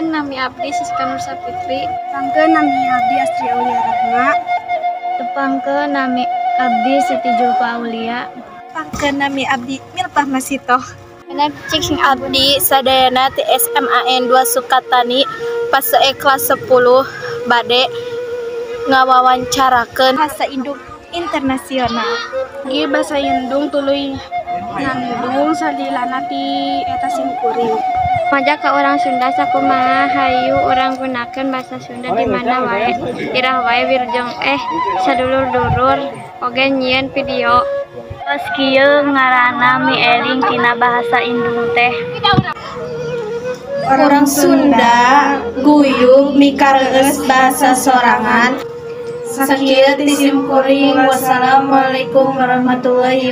Pangkeun nami abdi Siska Nur Sapitri. Pangkeun nami abdi Astri Aulia Rahma. Pangkeun nami abdi Siti Julfa Aulia. Pangkeun nami abdi Milpah Masitoh. Enak cing abdi sadayana ti SMAN 2 Sukatani pas kelas 10 bade ngawawancarakeun Bahasa Induk Internasional. Ieu basa Indung tuluy ngandung salilana ti eta simkuring. Maja ka orang Sunda sakumaha hayu urang gunakeun basa Sunda di mana wae. Irah wae wirjong sadulur-dulur oge nyieun video. Tos kieu ngaranna mieling tina bahasa Indung teh. Orang Sunda guyup mikareueus bahasa sorangan. Sakieu ti simkuring. Wassalamualaikum warahmatullahi wabarakatuh.